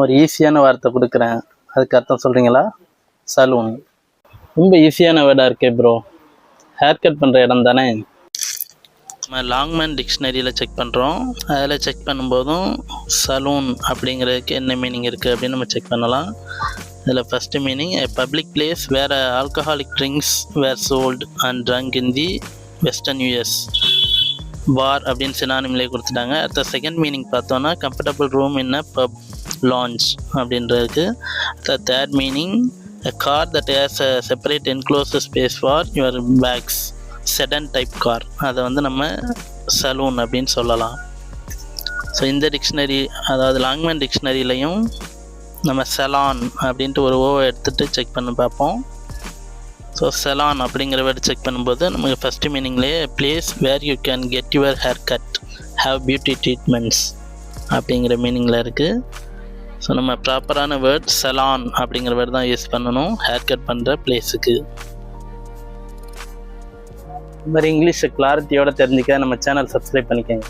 ஒரு ஈஸியான வார்த்தை கொடுக்குறேன், அதுக்கு அர்த்தம் சொல்கிறீங்களா? சலூன். ரொம்ப ஈஸியான வேர்டாக இருக்கே ப்ரோ. ஹேர் கட் பண்ணுற இடம் தானே. நம்ம லாங்மேன் டிக்ஷனரியில் செக் பண்ணுறோம். அதில் செக் பண்ணும்போதும் சலூன் அப்படிங்கிறதுக்கு என்ன மீனிங் இருக்குது அப்படின்னு நம்ம செக் பண்ணலாம். இதில் first meaning, a public place where alcoholic drinks were sold and drunk in the western US. பார் அப்படின்னு சினானிம்லேயே கொடுத்துட்டாங்க. அடுத்த செகண்ட் மீனிங் பார்த்தோன்னா கம்ஃபர்டபுள் ரூம் இன் அ பப் லான்ச் அப்படின்றதுக்கு. அடுத்த third meaning, a car that has a separate enclosed space for your bags, sedan type car. அதை வந்து நம்ம salon அப்படின்னு சொல்லலாம். ஸோ இந்த டிக்ஷனரி, அதாவது லாங்மேன் டிக்ஷனரிலையும் நம்ம செலான் அப்படின்ட்டு ஒரு ஓவை எடுத்துகிட்டு செக் பண்ணி பார்ப்போம். ஸோ செலான் அப்படிங்கிற வேர்டு செக் பண்ணும்போது நமக்கு ஃபஸ்ட்டு மீனிங்லேயே place where you can get your hair cut, have beauty treatments அப்படிங்கிற மீனிங்கில் இருக்குது. ஸோ நம்ம ப்ராப்பரான வேர்ட் செலான் அப்படிங்கிற வேர்டு தான் யூஸ் பண்ணணும் ஹேர் கட் பண்ணுற பிளேஸுக்கு. இந்த மாதிரி இங்கிலீஷை கிளாரிட்டியோடு தெரிஞ்சுக்க நம்ம சேனல் சப்ஸ்கிரைப் பண்ணிக்கோங்க.